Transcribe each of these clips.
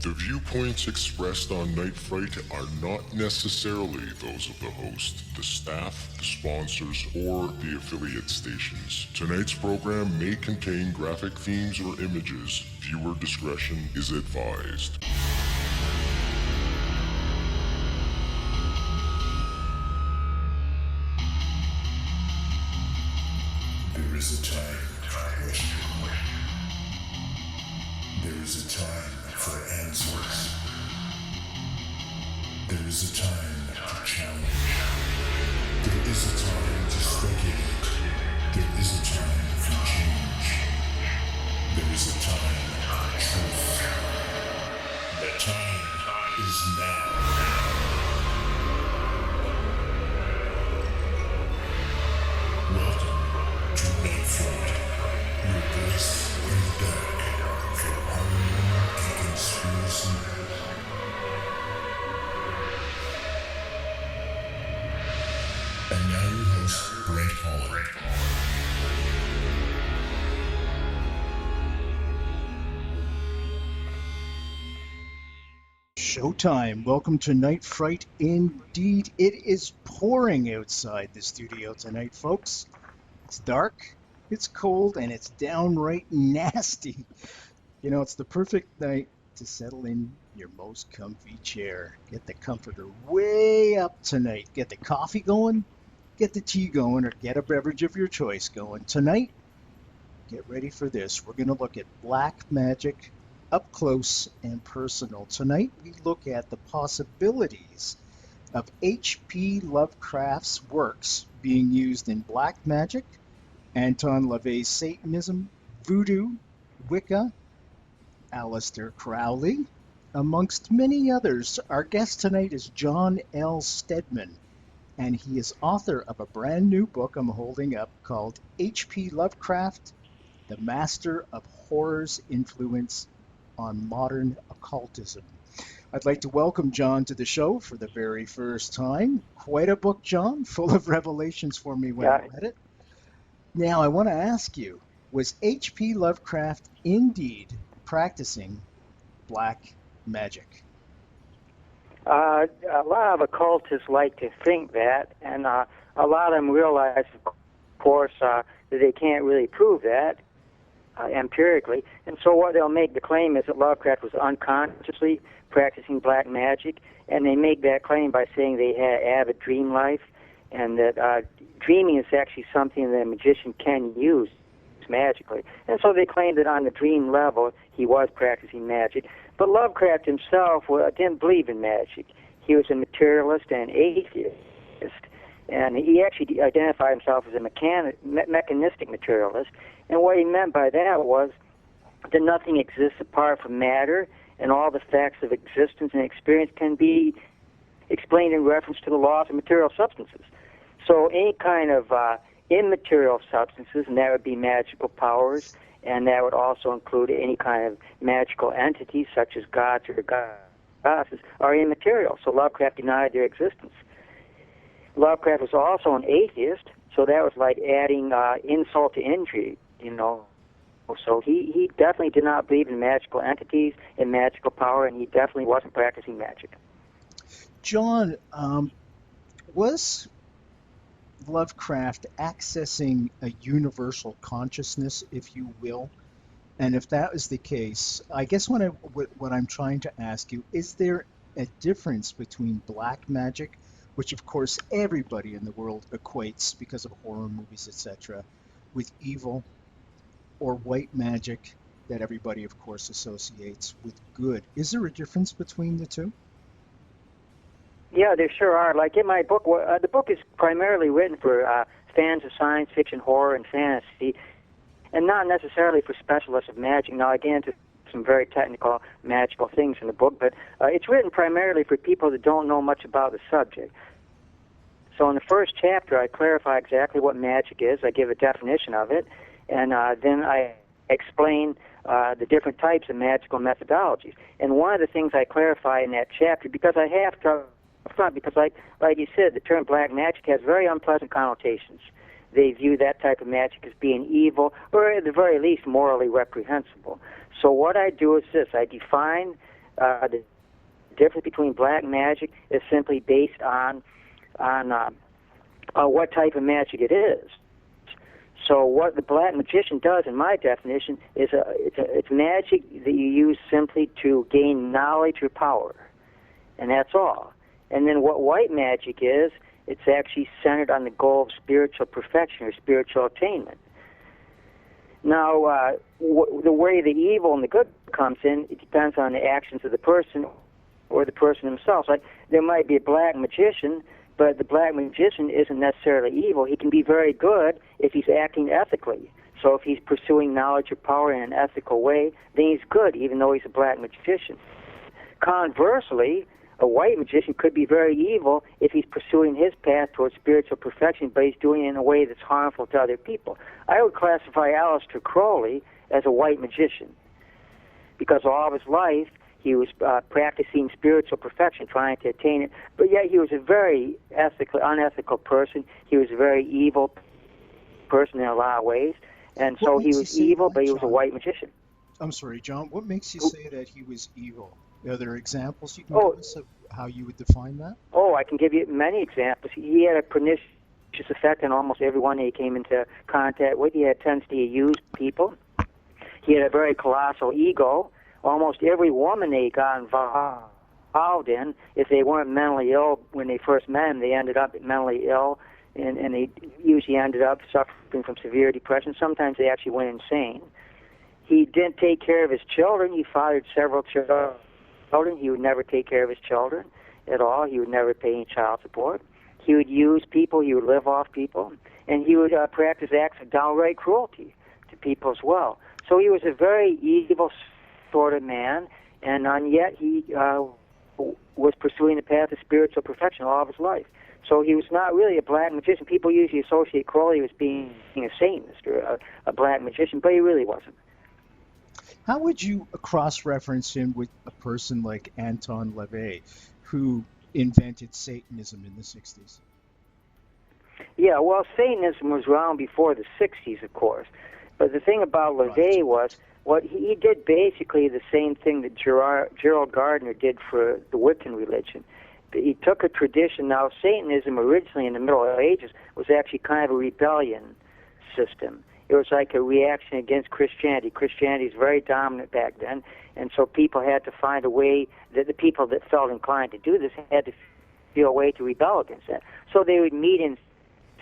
The viewpoints expressed on Night Fright are not necessarily those of the host, the staff, the sponsors, or the affiliate stations. Tonight's program may contain graphic themes or images. Viewer discretion is advised. There is a time for question. There is a time for answers. There is a time to challenge. There is a time to speculate. There is a time for change. There is a time for truth. The time is now. Welcome to Night Fright, your voice in the dark for horror and conspiracy. And now your host, Brent Holland. Showtime. Welcome to Night Fright. Indeed, it is pouring outside the studio tonight, folks. It's dark, it's cold, and it's downright nasty. You know, it's the perfect night to settle in your most comfy chair. Get the comforter way up tonight. Get the coffee going, get the tea going, or get a beverage of your choice going. Tonight, get ready for this. We're going to look at black magic up close and personal. Tonight we look at the possibilities of H.P. Lovecraft's works being used in black magic, Anton LaVey's Satanism, Voodoo, Wicca, Aleister Crowley, amongst many others. Our guest tonight is John L. Steadman, and he is author of a brand new book I'm holding up called H.P. Lovecraft, the Master of Horror's Influence on Modern Occultism. I'd like to welcome John to the show for the very first time. Quite a book, John, full of revelations for me when I read it. Now, I want to ask you, was H.P. Lovecraft indeed practicing black magic? A lot of occultists like to think that, and a lot of them realize, of course, that they can't really prove that empirically. And so what they'll make the claim is that Lovecraft was unconsciously practicing black magic, and they make that claim by saying they had avid dream life, and that dreaming is actually something that a magician can use magically. And so they claim that on the dream level he was practicing magic. But Lovecraft himself didn't believe in magic. He was a materialist and atheist, and he actually identified himself as a mechanistic materialist. And what he meant by that was that nothing exists apart from matter, and all the facts of existence and experience can be explained in reference to the laws of material substances. So any kind of immaterial substances, and that would be magical powers, and that would also include any kind of magical entities such as gods or goddesses, are immaterial. So Lovecraft denied their existence. Lovecraft was also an atheist, so that was like adding insult to injury, you know. So he definitely did not believe in magical entities and magical power, and he definitely wasn't practicing magic. John, was Lovecraft accessing a universal consciousness, if you will? And if that is the case, I guess what I'm trying to ask you, is there a difference between black magic, which of course everybody in the world equates because of horror movies, etc., with evil, or white magic that everybody of course associates with good? Is there a difference between the two? Yeah, there sure are. Like in my book, the book is primarily written for fans of science fiction, horror, and fantasy, and not necessarily for specialists of magic. Now, I get into some very technical, magical things in the book, but it's written primarily for people that don't know much about the subject. So in the first chapter, I clarify exactly what magic is. I give a definition of it, and then I explain the different types of magical methodologies. And one of the things I clarify in that chapter, because I have to upfront, because like you said, the term black magic has very unpleasant connotations. They view that type of magic as being evil, or at the very least morally reprehensible. So what I do is this: I define The difference between black magic is simply based on what type of magic it is. So what the black magician does, in my definition, is it's magic that you use simply to gain knowledge or power, and that's all. And then what white magic is, it's actually centered on the goal of spiritual perfection or spiritual attainment. Now, the way the evil and the good comes in, it depends on the actions of the person or the person themselves. Like, there might be a black magician, but the black magician isn't necessarily evil. He can be very good if he's acting ethically. So if he's pursuing knowledge or power in an ethical way, then he's good, even though he's a black magician. Conversely, a white magician could be very evil if he's pursuing his path towards spiritual perfection, but he's doing it in a way that's harmful to other people. I would classify Aleister Crowley as a white magician, because all of his life he was practicing spiritual perfection, trying to attain it, but yet he was a very unethical person. He was a very evil person in a lot of ways, and so he was evil, but he was a white magician. I'm sorry, John, what makes you say that he was evil? Are there examples you can give us of how you would define that? Oh, I can give you many examples. He had a pernicious effect on almost everyone he came into contact with. He had a tendency to use people. He had a very colossal ego. Almost every woman they got involved in, if they weren't mentally ill when they first met him, they ended up mentally ill, and they usually ended up suffering from severe depression. Sometimes they actually went insane. He didn't take care of his children. He fathered several children. He would never take care of his children at all. He would never pay any child support. He would use people. He would live off people. And he would practice acts of downright cruelty to people as well. So he was a very evil sort of man, and yet he was pursuing the path of spiritual perfection all of his life. So he was not really a black magician. People usually associate Crowley with being a Satanist or a black magician, but he really wasn't. How would you cross-reference him with a person like Anton LaVey, who invented Satanism in the 60s? Yeah, well, Satanism was around before the 60s, of course. But the thing about LaVey was, what he did basically the same thing that Gerald Gardner did for the Wiccan religion. He took a tradition. Now, Satanism originally in the Middle Ages was actually kind of a rebellion system. It was like a reaction against Christianity. Christianity is very dominant back then, and so people had to find a way, that the people that felt inclined to do this had to feel a way to rebel against that. So they would meet in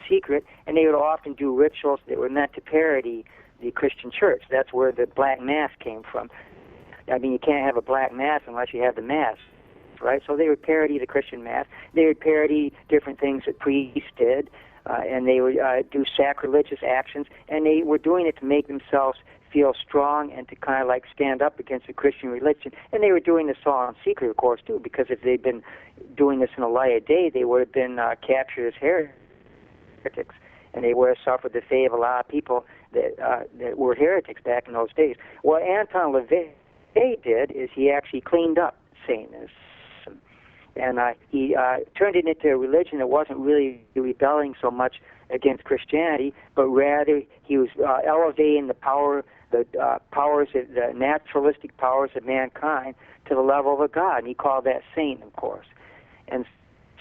secret, and they would often do rituals that were meant to parody the Christian church. That's where the Black Mass came from. I mean, you can't have a Black Mass unless you have the Mass, right? So they would parody the Christian Mass. They would parody different things that priests did, and they would do sacrilegious actions, and they were doing it to make themselves feel strong and to kind of like stand up against the Christian religion. And they were doing this all in secret, of course, too, because if they'd been doing this in the light of day, they would have been captured as heretics, and they would have suffered the fate of a lot of people that were heretics back in those days. What Anton LaVey did is he actually cleaned up Satanism, and he turned it into a religion that wasn't really rebelling so much against Christianity, but rather he was elevating the powers, the naturalistic powers of mankind to the level of a god, and he called that Satan, of course. And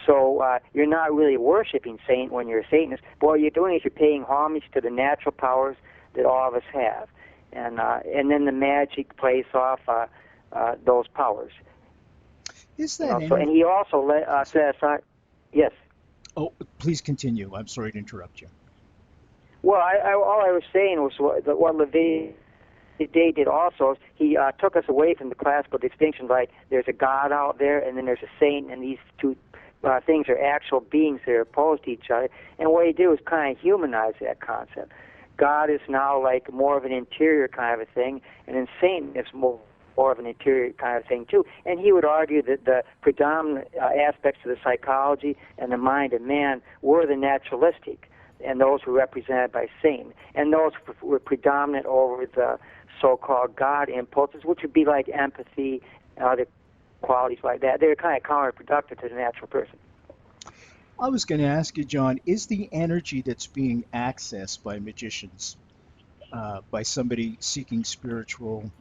so you're not really worshiping Satan when you're a Satanist, but what you're doing is you're paying homage to the natural powers that all of us have, and then the magic plays off those powers. Is that and he also set aside. Yes. Oh, please continue. I'm sorry to interrupt you. Well, all I was saying was what LaVey did also is he took us away from the classical distinction, like there's a God out there and then there's a saint, and these two things are actual beings that are opposed to each other. And what he did was kind of humanize that concept. God is now like more of an interior kind of a thing, and then Satan is more of an interior kind of thing too. And he would argue that the predominant aspects of the psychology and the mind of man were the naturalistic, and those were represented by Satan. And those were predominant over the so-called God impulses, which would be like empathy and other qualities like that. They're kind of counterproductive to the natural person. I was going to ask you, John, is the energy that's being accessed by magicians, by somebody seeking spiritual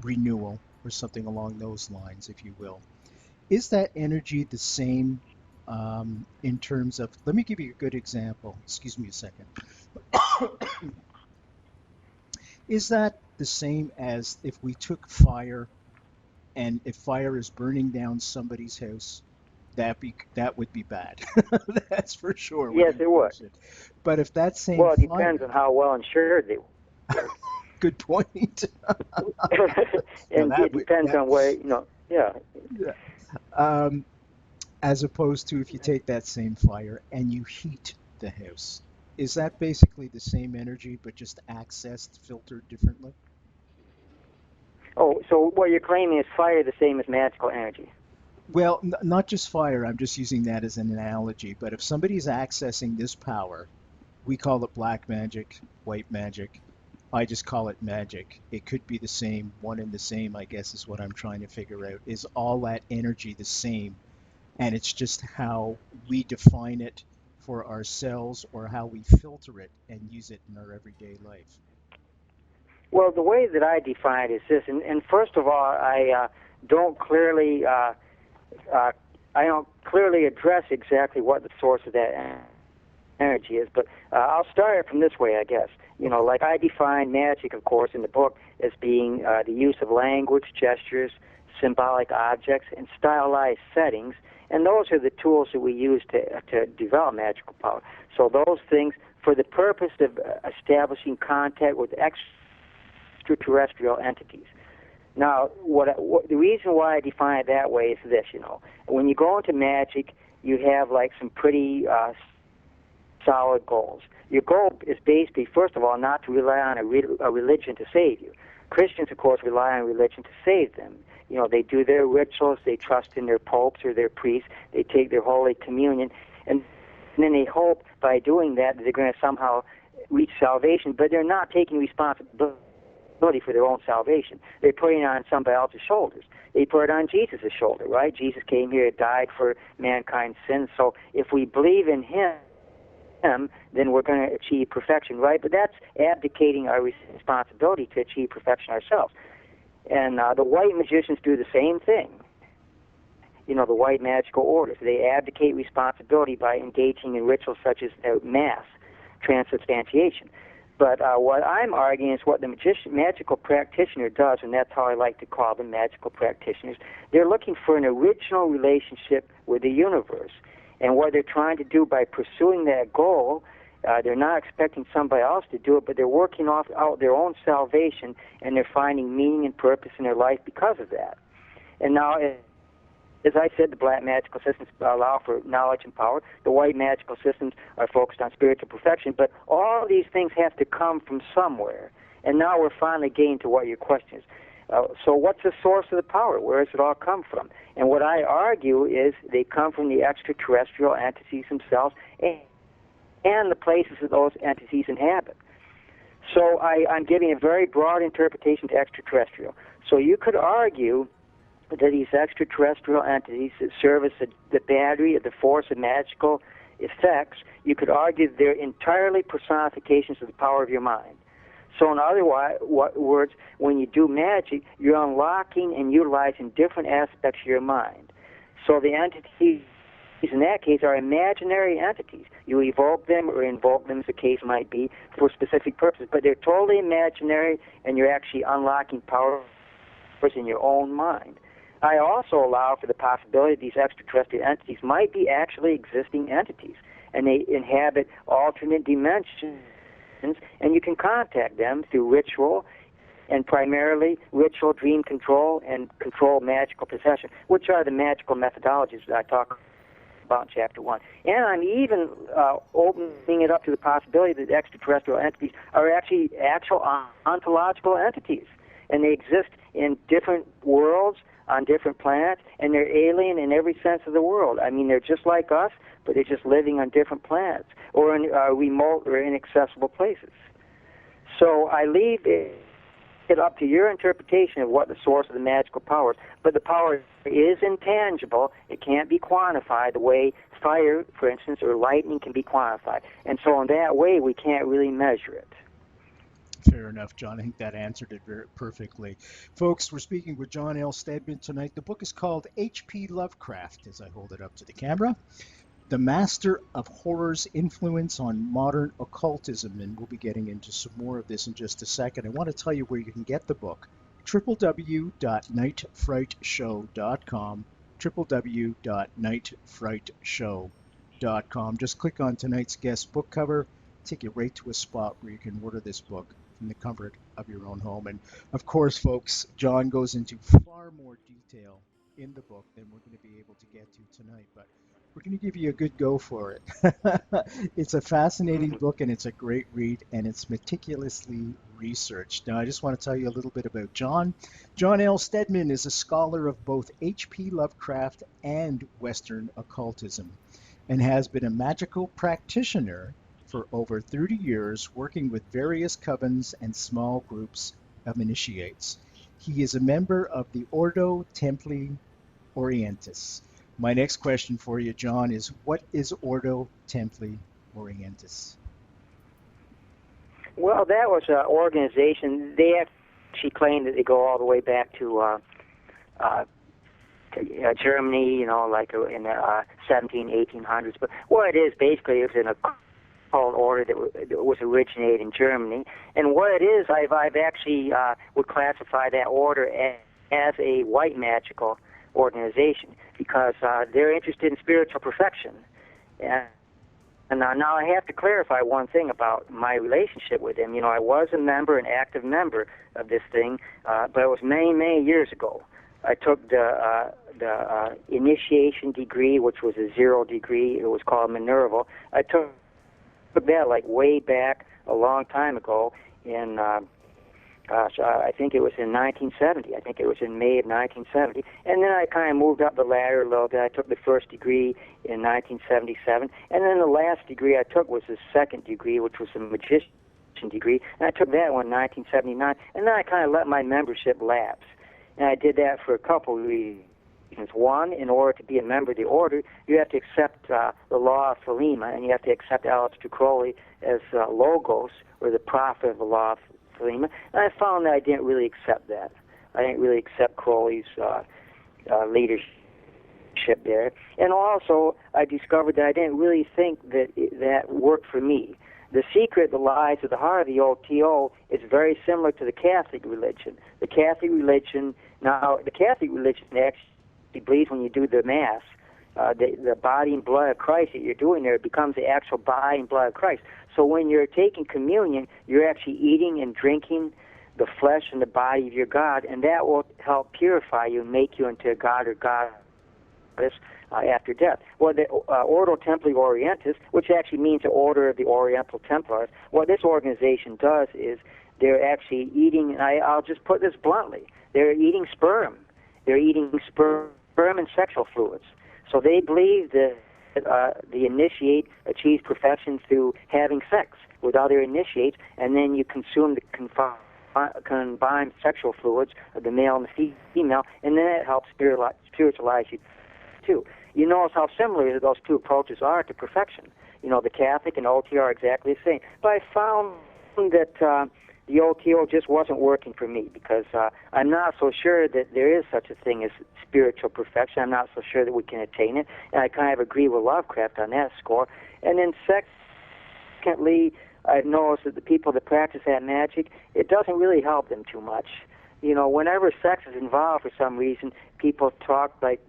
renewal, or something along those lines, if you will. Is that energy the same in terms of, let me give you a good example. Excuse me a second. Is that the same as if we took fire, and if fire is burning down somebody's house, that would be bad. That's for sure. Yes, it would. But if that same Well, it fire, depends on how well insured they were. good point. And it depends on where, yeah. As opposed to if you take that same fire and you heat the house, is that basically the same energy but just accessed, filtered differently? Oh, so what you're claiming is fire the same as magical energy? Well, not just fire. I'm just using that as an analogy. But if somebody's accessing this power, we call it black magic, white magic. I just call it magic. It could be the same, one and the same, I guess, is what I'm trying to figure out. Is all that energy the same? And it's just how we define it for ourselves or how we filter it and use it in our everyday life. Well, the way that I define it is this, and first of all, I don't clearly address exactly what the source of that energy is, but I'll start it from this way, I guess. Like I define magic, of course, in the book as being the use of language, gestures, symbolic objects, and stylized settings, and those are the tools that we use to develop magical power. So those things, for the purpose of establishing contact with extraterrestrial entities. Now, the reason why I define it that way is this, when you go into magic, you have like some pretty solid goals. Your goal is basically, first of all, not to rely on a religion to save you. Christians, of course, rely on religion to save them. They do their rituals, they trust in their popes or their priests, they take their Holy Communion, and then they hope by doing that they're going to somehow reach salvation, but they're not taking responsibility for their own salvation. They're putting it on somebody else's shoulders. They put it on Jesus' shoulder, right? Jesus came here, died for mankind's sins, so if we believe in him, then we're going to achieve perfection, right? But that's abdicating our responsibility to achieve perfection ourselves. And the white magicians do the same thing. The white magical orders. They abdicate responsibility by engaging in rituals such as mass, transubstantiation. But what I'm arguing is what the magical practitioner does, and that's how I like to call them, magical practitioners. They're looking for an original relationship with the universe. And what they're trying to do by pursuing that goal, they're not expecting somebody else to do it, but they're working out their own salvation, and they're finding meaning and purpose in their life because of that. And now, as I said, the black magical systems allow for knowledge and power. The white magical systems are focused on spiritual perfection. But all of these things have to come from somewhere. And now we're finally getting to what your question is. So what's the source of the power? Where does it all come from? And what I argue is they come from the extraterrestrial entities themselves and the places that those entities inhabit. So I'm giving a very broad interpretation to extraterrestrial. So you could argue that these extraterrestrial entities that service the battery of the force of magical effects, you could argue they're entirely personifications of the power of your mind. So in other words, when you do magic, you're unlocking and utilizing different aspects of your mind. So the entities in that case are imaginary entities. You evoke them or invoke them, as the case might be, for specific purposes, but they're totally imaginary, and you're actually unlocking power in your own mind. I also allow for the possibility that these extraterrestrial entities might be actually existing entities, and they inhabit alternate dimensions, and you can contact them through ritual, and primarily ritual, dream control, and control magical possession, which are the magical methodologies that I talk about in Chapter 1. And I'm even opening it up to the possibility that extraterrestrial entities are actually actual ontological entities, and they exist in different worlds, on different planets, and they're alien in every sense of the world. I mean, they're just like us, but they're just living on different planets or in remote or inaccessible places. So I leave it up to your interpretation of what the source of the magical power is. But the power is intangible. It can't be quantified the way fire, for instance, or lightning can be quantified. And so in that way, we can't really measure it. Fair enough, John. I think that answered it very perfectly. Folks, we're speaking with John L. Steadman tonight. The book is called H.P. Lovecraft, as I hold it up to the camera. The Master of Horror's Influence on Modern Occultism, and we'll be getting into some more of this in just a second. I want to tell you where you can get the book, www.nightfrightshow.com, www.nightfrightshow.com. Just click on tonight's guest book cover, take you right to a spot where you can order this book from the comfort of your own home. And of course, folks, John goes into far more detail in the book than we're going to be able to get to tonight, but we're going to give you a good go for it. It's a fascinating book, and it's a great read, and it's meticulously researched. Now, I just want to tell you a little bit about John. John L. Steadman is a scholar of both H.P. Lovecraft and Western occultism, and has been a magical practitioner for over 30 years, working with various covens and small groups of initiates. He is a member of the Ordo Templi Orientis. My next question for you, John, is what is Ordo Templi Orientis? Well, that was an organization. They actually claim that they go all the way back to Germany, like in the 1800s. But what it is, basically, is an occult order that was originated in Germany. And what it is, I've actually would classify that order as a white magical organization, because they're interested in spiritual perfection. And now I have to clarify one thing about my relationship with them. I was a member, an active member of this thing, but it was many, many years ago. I took the initiation degree, which was a 0 degree. It was called Minerval. I took that like way back a long time ago in I think it was in 1970. I think it was in May of 1970. And then I kind of moved up the ladder a little bit. I took the first degree in 1977. And then the last degree I took was the second degree, which was a magician degree. And I took that one in 1979. And then I kind of let my membership lapse. And I did that for a couple of reasons. One, in order to be a member of the order, you have to accept the law of Thelema, and you have to accept Aleister Crowley as Logos, or the prophet of the law of Thelema. And I found that I didn't really accept that. I didn't really accept Crowley's leadership there. And also, I discovered that I didn't really think that that worked for me. The secret that lies at the heart of the OTO is very similar to the Catholic religion. The Catholic religion actually believes when you do the Mass, the body and blood of Christ that you're doing there becomes the actual body and blood of Christ. So when you're taking communion, you're actually eating and drinking the flesh and the body of your God, and that will help purify you and make you into a god or goddess after death. Well, the Ordo Templi Orientis, which actually means the Order of the Oriental Templars, what this organization does is they're actually eating, and I'll just put this bluntly, they're eating sperm. They're eating sperm and sexual fluids. So they believe that the initiate achieves perfection through having sex with other initiates, and then you consume the combined sexual fluids of the male and the female, and then it helps spiritualize you too. You notice how similar those two approaches are to perfection. The Catholic and OT are exactly the same. But I found that the OTO just wasn't working for me, because I'm not so sure that there is such a thing as spiritual perfection. I'm not so sure that we can attain it, and I kind of agree with Lovecraft on that score. And then secondly, I've noticed that the people that practice that magic, it doesn't really help them too much. Whenever sex is involved for some reason, people talk like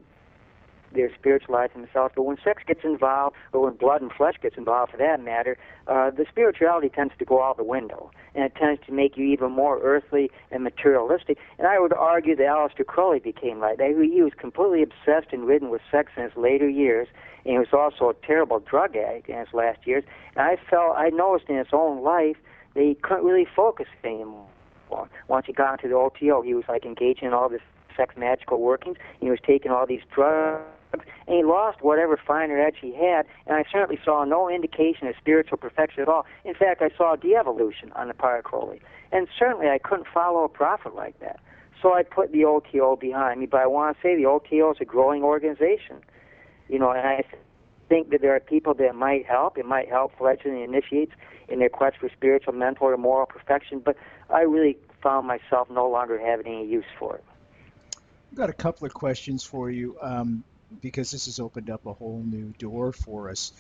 they're spiritualizing themselves, but when sex gets involved, or when blood and flesh gets involved for that matter, the spirituality tends to go out the window, and it tends to make you even more earthly and materialistic. And I would argue that Aleister Crowley became like that. He was completely obsessed and ridden with sex in his later years, and he was also a terrible drug addict in his last years. And I noticed in his own life that he couldn't really focus anymore. Once he got into the OTO, he was like engaging in all this sex magical workings, and he was taking all these drugs, and he lost whatever finer edge he had, and I certainly saw no indication of spiritual perfection at all. In fact, I saw de-evolution on the part of Crowley, and certainly I couldn't follow a prophet like that. So I put the OTO behind me, but I want to say the OTO is a growing organization. And I think that there are people that might help. It might help fledgling initiates in their quest for spiritual, mental, or moral perfection, but I really found myself no longer having any use for it. I've got a couple of questions for you, because this has opened up a whole new door for us.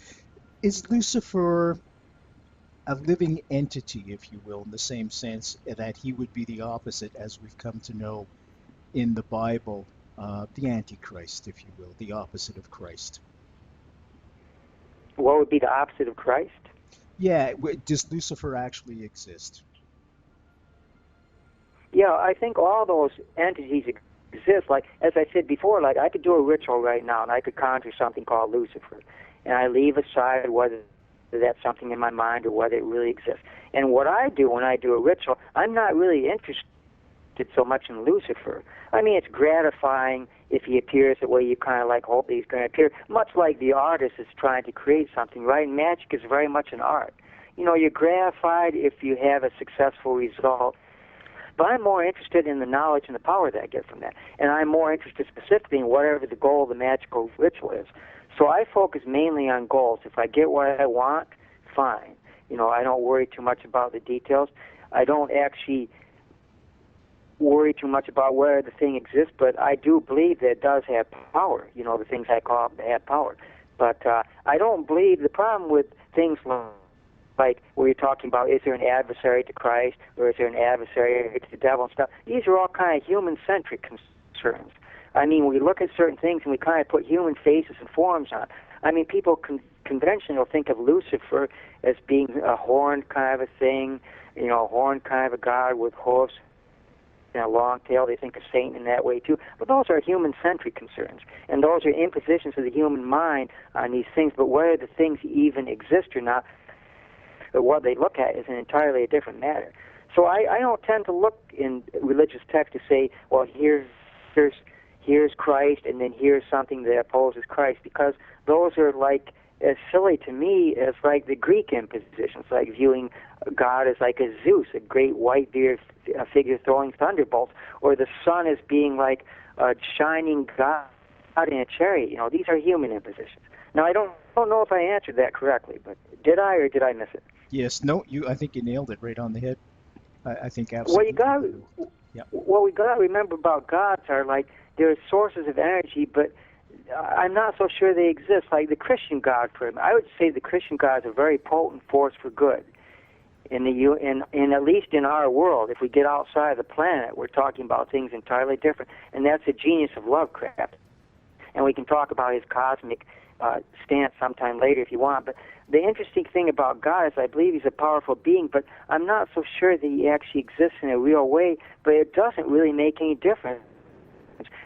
Is Lucifer a living entity, if you will, in the same sense that he would be the opposite, as we've come to know in the Bible, the Antichrist, if you will, the opposite of Christ? What would be the opposite of Christ? Yeah, does Lucifer actually exist? Yeah, I think all those entities exist. Like, as I said before, like I could do a ritual right now and I could conjure something called Lucifer. And I leave aside whether that's something in my mind or whether it really exists. And what I do when I do a ritual, I'm not really interested so much in Lucifer. I mean, it's gratifying if he appears the way you kind of like hope that he's going to appear, much like the artist is trying to create something, right? And magic is very much an art. You know, you're gratified if you have a successful result, but I'm more interested in the knowledge and the power that I get from that. And I'm more interested specifically in whatever the goal of the magical ritual is. So I focus mainly on goals. If I get what I want, fine. You know, I don't worry too much about the details. I don't actually worry too much about where the thing exists, but I do believe that it does have power. You know, the things I call it, they have power. But I don't believe the problem with things like where you're talking about, is there an adversary to Christ or is there an adversary to the devil and stuff? These are all kind of human-centric concerns. I mean, we look at certain things and we kind of put human faces and forms on. I mean, people conventionally will think of Lucifer as being a horned kind of a thing, you know, a horned kind of a god with hoofs and a long tail. They think of Satan in that way too. But those are human-centric concerns, and those are impositions of the human mind on these things. But whether the things even exist or not, or what they look at, is an entirely different matter. So I don't tend to look in religious text to say, well, here's Christ, and then here's something that opposes Christ, because those are like as silly to me as like the Greek impositions, like viewing God as like a Zeus, a great white-bearded figure throwing thunderbolts, or the sun as being like a shining God in a chariot. You know, these are human impositions. Now, I don't know if I answered that correctly, but did I, or did I miss it? Yes, no, I think you nailed it right on the head. I think absolutely. What we got to remember about gods are like they're sources of energy, but I'm not so sure they exist. Like the Christian God, I would say the Christian God is a very potent force for good. In at least in our world, if we get outside of the planet, we're talking about things entirely different, and that's the genius of Lovecraft. And we can talk about his cosmic stance sometime later if you want. But the interesting thing about God is I believe he's a powerful being, but I'm not so sure that he actually exists in a real way, but it doesn't really make any difference.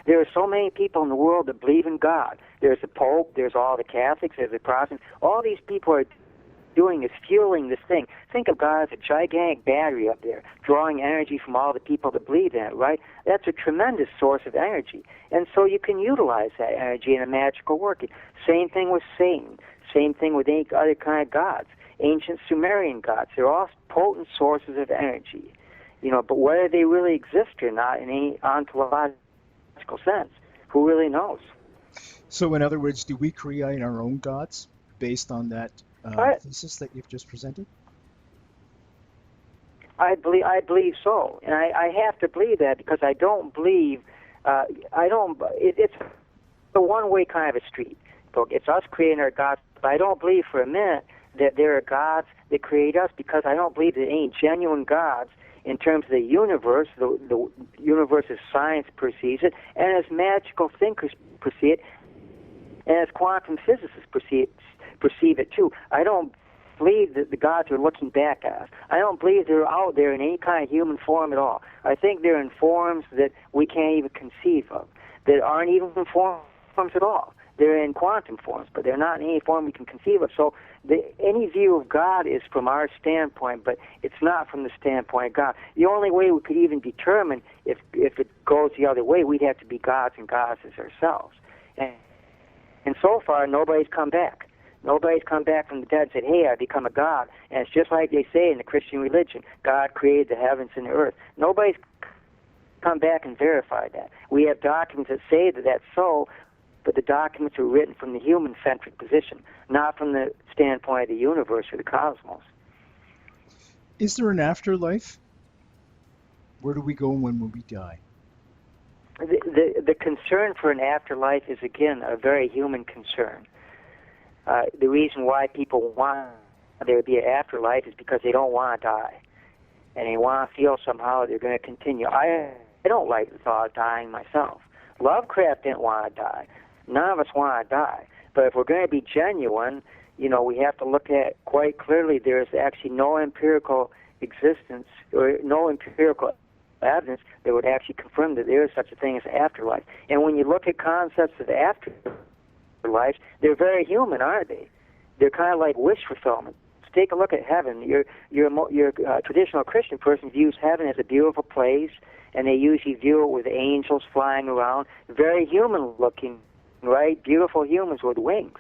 There are so many people in the world that believe in God. There's the Pope, there's all the Catholics, there's the Protestants. All these people are doing is fueling this thing. Think of God as a gigantic battery up there, drawing energy from all the people that believe in it, right? That's a tremendous source of energy. And so you can utilize that energy in a magical work. Same thing with Satan. Same thing with any other kind of gods. Ancient Sumerian gods. They're all potent sources of energy. You know, but whether they really exist or not in any ontological sense, who really knows? So in other words, do we create our own gods based on that thesis that you've just presented? I believe so, and I have to believe that because I don't believe it's a one-way kind of a street. It's us creating our gods, but I don't believe for a minute that there are gods that create us, because I don't believe that any genuine gods in terms of the universe, the universe as science perceives it, and as magical thinkers perceive it, and as quantum physicists perceive it too. I don't believe that the gods are looking back at us. I don't believe they're out there in any kind of human form at all. I think they're in forms that we can't even conceive of, that aren't even forms at all. They're in quantum forms, but they're not in any form we can conceive of. So any view of God is from our standpoint, but it's not from the standpoint of God. The only way we could even determine if it goes the other way, we'd have to be gods and goddesses ourselves. And so far, nobody's come back. Nobody's come back from the dead and said, hey, I become a god. And it's just like they say in the Christian religion, God created the heavens and the earth. Nobody's come back and verified that. We have documents that say that that's so, but the documents were written from the human-centric position, not from the standpoint of the universe or the cosmos. Is there an afterlife? Where do we go when we die? The concern for an afterlife is, again, a very human concern. The reason why people want there to be an afterlife is because they don't want to die, and they want to feel somehow they're going to continue. I don't like the thought of dying myself. Lovecraft didn't want to die. None of us want to die. But if we're going to be genuine, we have to look at quite clearly there's actually no empirical existence or no empirical evidence that would actually confirm that there is such a thing as afterlife. And when you look at concepts of afterlife, they're very human, aren't they? They're kind of like wish fulfillment. Take a look at heaven. Your traditional Christian person views heaven as a beautiful place, and they usually view it with angels flying around, very human-looking, right? Beautiful humans with wings.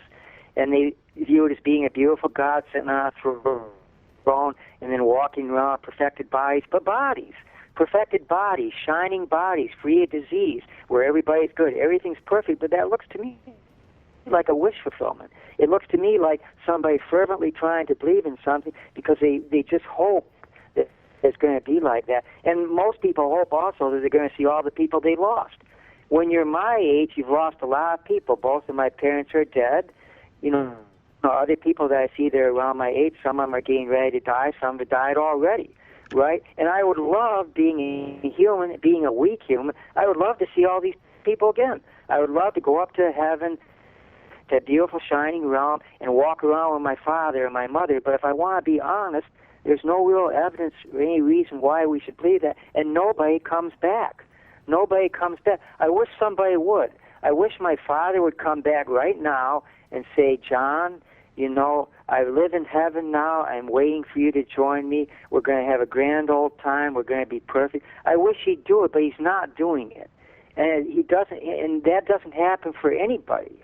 And they view it as being a beautiful God sitting on a throne and then walking around perfected bodies, but bodies. Perfected bodies, shining bodies, free of disease, where everybody's good. Everything's perfect, but that looks to me like a wish fulfillment. It looks to me like somebody fervently trying to believe in something because they just hope that it's going to be like that. And most people hope also that they're going to see all the people they lost. When you're my age, you've lost a lot of people. Both of my parents are dead. Other people that I see that are around my age, some of them are getting ready to die, some have died already. Right? And I would love, being a human, being a weak human, I would love to see all these people again. I would love to go up to heaven, that beautiful shining realm, and walk around with my father and my mother. But if I want to be honest, there's no real evidence or any reason why we should believe that. And nobody comes back. Nobody comes back. I wish somebody would. I wish my father would come back right now and say, John, I live in heaven now. I'm waiting for you to join me. We're going to have a grand old time. We're going to be perfect. I wish he'd do it, but he's not doing it. And he doesn't, and that doesn't happen for anybody,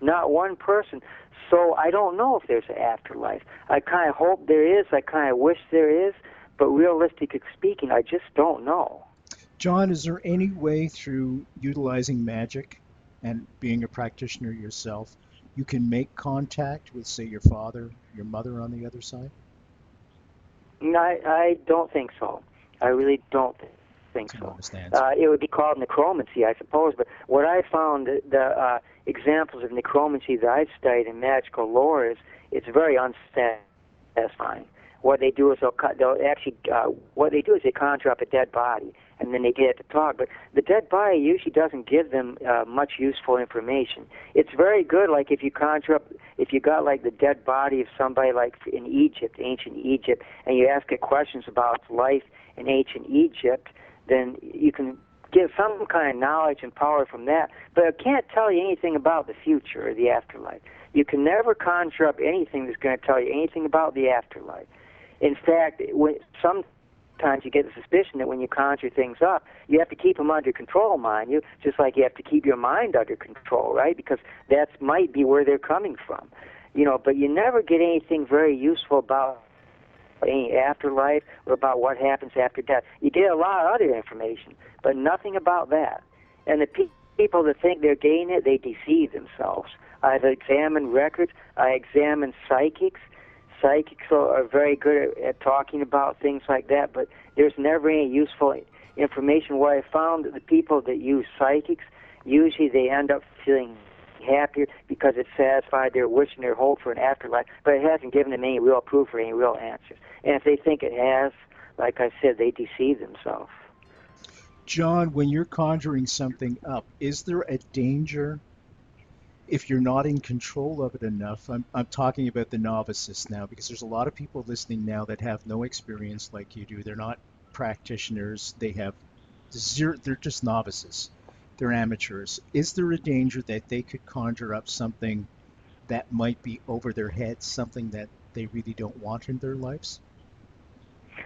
not one person. So I don't know if there's an afterlife. I kind of hope there is. I kind of wish there is. But realistically speaking, I just don't know. John, is there any way through utilizing magic and being a practitioner yourself, you can make contact with, say, your father, your mother on the other side? No, I don't think so. I really don't think so. It would be called necromancy, I suppose. But what I found, the examples of necromancy that I've studied in magical lore is it's very unsatisfying. What they do is they conjure up a dead body, and then they get it to talk. But the dead body usually doesn't give them much useful information. It's very good, like if you got like the dead body of somebody like in Egypt, ancient Egypt, and you ask it questions about life in ancient Egypt, then you can get some kind of knowledge and power from that. But it can't tell you anything about the future or the afterlife. You can never conjure up anything that's going to tell you anything about the afterlife. In fact, sometimes you get the suspicion that when you conjure things up, you have to keep them under control, mind you, just like you have to keep your mind under control, right? Because that might be where they're coming from. But you never get anything very useful about any afterlife or about what happens after death. You get a lot of other information, but nothing about that. And the people that think they're getting it, they deceive themselves. I've examined records. I examined psychics. Psychics are very good at talking about things like that, but there's never any useful information. What I found that the people that use psychics, usually they end up feeling happier because it satisfied their wish and their hope for an afterlife, but it hasn't given them any real proof or any real answers. And if they think it has, like I said, they deceive themselves. John, when you're conjuring something up, is there a danger if you're not in control of it enough? I'm talking about the novices now, because there's a lot of people listening now that have no experience like you do. They're not practitioners. They're just novices. They're amateurs. Is there a danger that they could conjure up something that might be over their heads, something that they really don't want in their lives?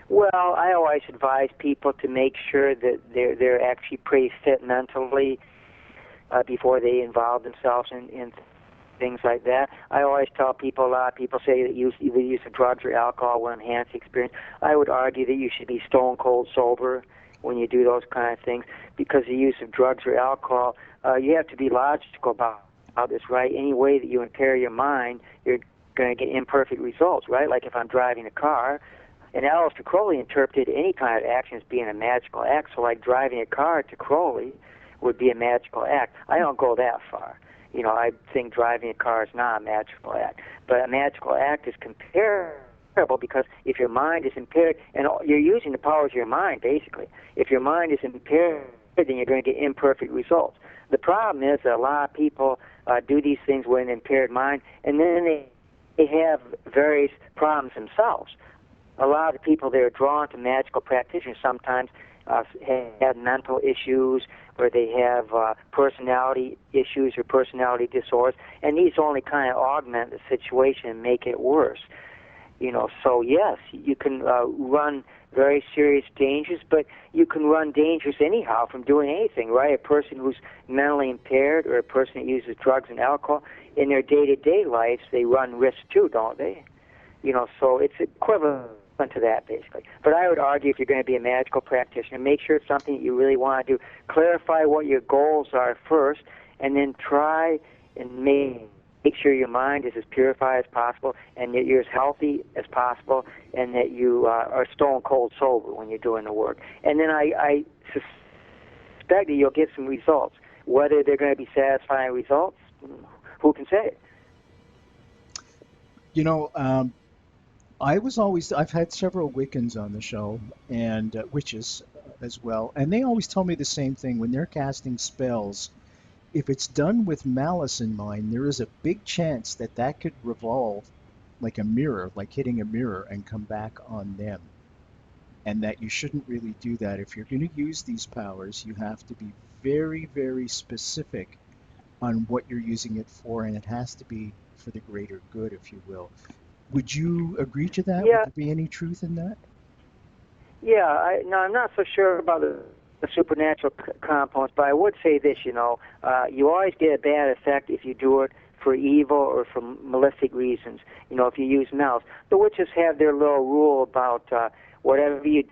Well, I always advise people to make sure that they're actually pretty fit mentally before they involve themselves in things like that. I always tell people, a lot of people say that the use of drugs or alcohol will enhance the experience. I would argue that you should be stone cold sober when you do those kind of things, because the use of drugs or alcohol, you have to be logical about this, right? Any way that you impair your mind, you're going to get imperfect results, right? Like if I'm driving a car, and Aleister Crowley interpreted any kind of action as being a magical act, so like driving a car to Crowley would be a magical act. I don't go that far. I think driving a car is not a magical act. But a magical act is comparable because if your mind is impaired, and you're using the powers of your mind, basically. If your mind is impaired, then you're going to get imperfect results. The problem is that a lot of people do these things with an impaired mind, and then they have various problems themselves. A lot of the people that are drawn to magical practitioners sometimes have mental issues, or they have personality issues or personality disorders, and these only kind of augment the situation and make it worse. So yes, you can run very serious dangers, but you can run dangers anyhow from doing anything, right? A person who's mentally impaired or a person that uses drugs and alcohol, in their day-to-day lives, they run risks too, don't they? So it's equivalent to that, basically. But I would argue if you're going to be a magical practitioner, make sure it's something that you really want to do. Clarify what your goals are first, and then try and make sure your mind is as purified as possible, and that you're as healthy as possible, and that you are stone cold sober when you're doing the work. And then I suspect that you'll get some results. Whether they're going to be satisfying results, who can say? I've had several Wiccans on the show, and witches as well, and they always tell me the same thing. When they're casting spells, if it's done with malice in mind, there is a big chance that could revolve like a mirror, like hitting a mirror, and come back on them. And that you shouldn't really do that. If you're going to use these powers, you have to be very, very specific on what you're using it for, and it has to be for the greater good, if you will. Would you agree to that? Yeah. Would there be any truth in that? Yeah, I'm not so sure about the supernatural components, but I would say this, you always get a bad effect if you do it for evil or for malefic reasons, if you use malice. The witches have their little rule about whatever you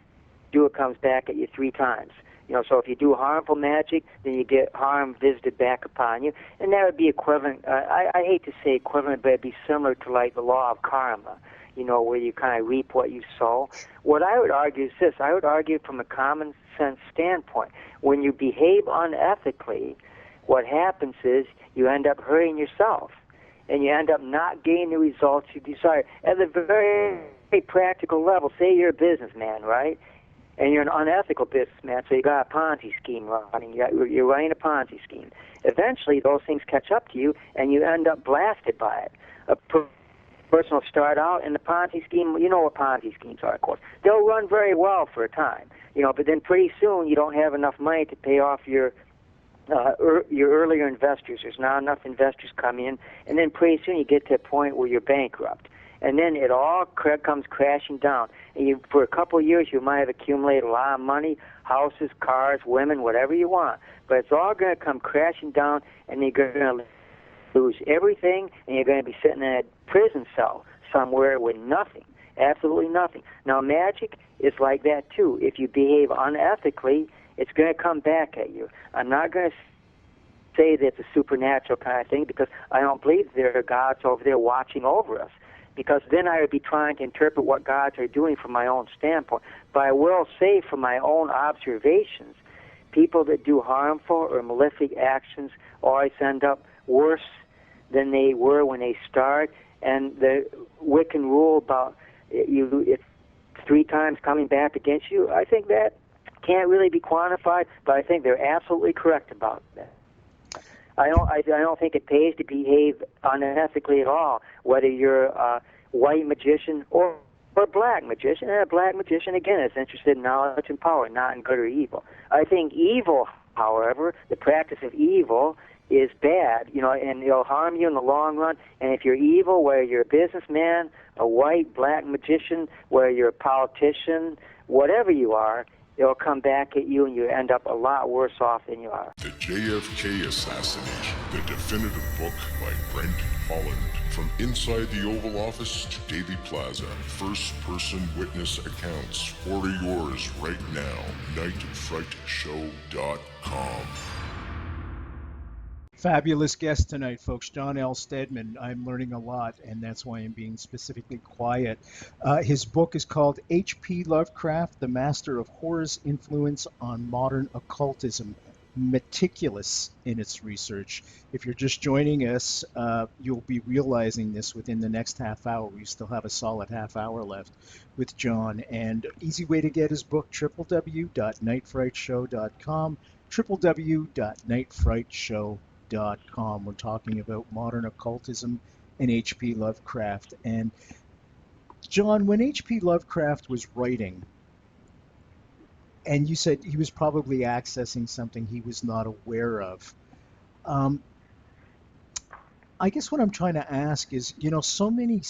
do, it comes back at you 3 times. So if you do harmful magic, then you get harm visited back upon you, and that would be equivalent. I hate to say equivalent, but it'd be similar to like the law of karma, where you kind of reap what you sow. What I would argue is this. I would argue from a common sense standpoint. When you behave unethically, what happens is you end up hurting yourself, and you end up not getting the results you desire. At the very practical level, say you're a businessman, right? And you're an unethical businessman, so you got a Ponzi scheme running. You're running a Ponzi scheme. Eventually, those things catch up to you, and you end up blasted by it. A person will start out in the Ponzi scheme. You know what Ponzi schemes are, of course. They'll run very well for a time, but then pretty soon you don't have enough money to pay off your earlier investors. There's not enough investors come in, and then pretty soon you get to a point where you're bankrupt. And then it all comes crashing down. And for a couple of years, you might have accumulated a lot of money, houses, cars, women, whatever you want. But it's all going to come crashing down, and you're going to lose everything, and you're going to be sitting in a prison cell somewhere with nothing, absolutely nothing. Now, magic is like that, too. If you behave unethically, it's going to come back at you. I'm not going to say that it's a supernatural kind of thing, because I don't believe there are gods over there watching over us. Because then I would be trying to interpret what gods are doing from my own standpoint. But I will say from my own observations, people that do harmful or malefic actions always end up worse than they were when they start. And the Wiccan rule about it's 3 times coming back against you, I think that can't really be quantified, but I think they're absolutely correct about that. I don't think it pays to behave unethically at all, whether you're a white magician or a black magician. And a black magician, again, is interested in knowledge and power, not in good or evil. I think evil, however, the practice of evil is bad, and it'll harm you in the long run. And if you're evil, whether you're a businessman, a white, black magician, whether you're a politician, whatever you are, it'll come back at you, and you end up a lot worse off than you are. The JFK Assassination, the definitive book by Brent Holland. From inside the Oval Office to Daily Plaza, first-person witness accounts. Order yours right now. NightFrightShow.com. Fabulous guest tonight, folks. John L. Steadman. I'm learning a lot, and that's why I'm being specifically quiet. His book is called H.P. Lovecraft, The Master of Horror's Influence on Modern Occultism. Meticulous in its research. If you're just joining us, you'll be realizing this within the next half hour. We still have a solid half hour left with John. And easy way to get his book, www.nightfrightshow.com, www.nightfrightshow.com. We're talking about modern occultism and H.P. Lovecraft. And John, when H.P. Lovecraft was writing, and you said he was probably accessing something he was not aware of. I guess what I'm trying to ask is, so many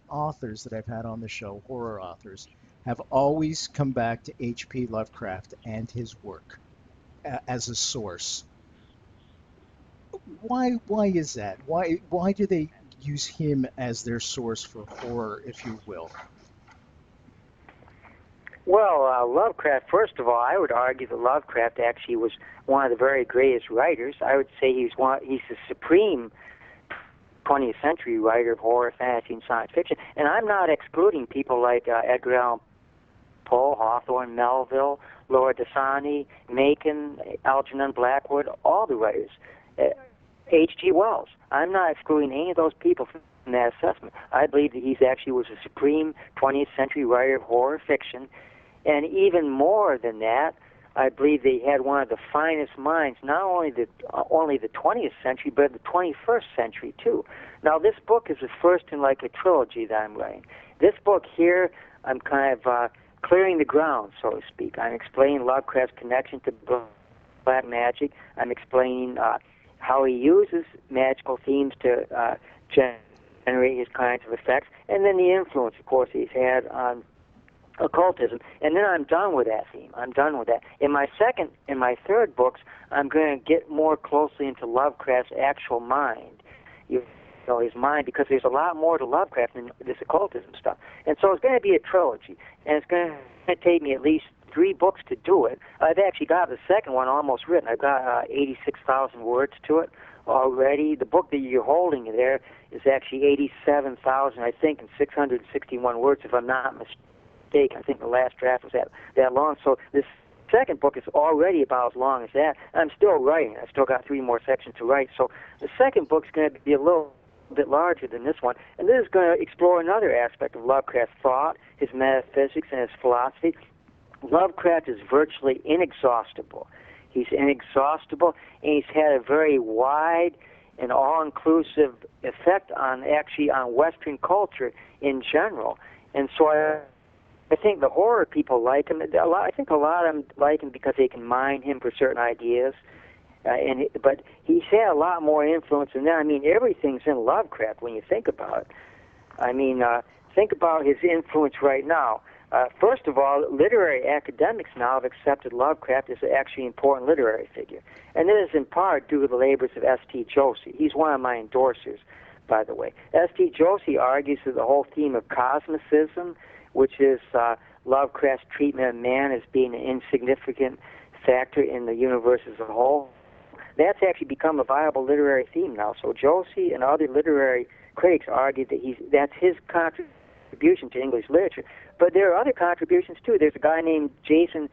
authors that I've had on the show, horror authors, have always come back to H.P. Lovecraft and his work as a source. Why is that? Why do they use him as their source for horror, if you will? Well, Lovecraft, first of all, I would argue that Lovecraft actually was one of the very greatest writers. I would say he's the supreme 20th century writer of horror, fantasy, and science fiction. And I'm not excluding people like Edgar Allan Poe, Hawthorne, Melville, Laura Dasani, Macon, Algernon Blackwood, all the writers. H.G. Wells. I'm not excluding any of those people from that assessment. I believe that he actually was a supreme 20th century writer of horror fiction. And even more than that, I believe they had one of the finest minds, not only the 20th century, but the 21st century too. Now, this book is the first in like a trilogy that I'm writing. This book here, I'm kind of clearing the ground, so to speak. I'm explaining Lovecraft's connection to black magic. I'm explaining how he uses magical themes to generate his kinds of effects, and then the influence, of course, he's had on occultism. And then I'm done with that theme. I'm done with that. In my third books, I'm going to get more closely into Lovecraft's actual mind. His mind, because there's a lot more to Lovecraft than this occultism stuff. And so it's going to be a trilogy, and it's going to take me at least 3 books to do it. I've actually got the second one almost written. I've got 86,000 words to it already. The book that you're holding there is actually 87,000, I think, and 661 words, if I'm not mistaken. I think the last draft was that long. So this second book is already about as long as that. I'm still writing. I've still got 3 more sections to write. So the second book's going to be a little bit larger than this one. And this is going to explore another aspect of Lovecraft's thought, his metaphysics, and his philosophy. Lovecraft is virtually inexhaustible. He's inexhaustible, and he's had a very wide and all-inclusive effect on Western culture in general. And so I think the horror people like him. I think a lot of them like him because they can mine him for certain ideas. But he's had a lot more influence than that. I mean, everything's in Lovecraft when you think about it. I mean, think about his influence right now. First of all, literary academics now have accepted Lovecraft as an actually important literary figure. And this is in part due to the labors of S.T. Joshi. He's one of my endorsers, by the way. S.T. Joshi argues that the whole theme of cosmicism, which is Lovecraft's treatment of man as being an insignificant factor in the universe as a whole, that's actually become a viable literary theme now. So Joshi and other literary critics argue that that's his contribution to English literature. But there are other contributions too. There's a guy named Jason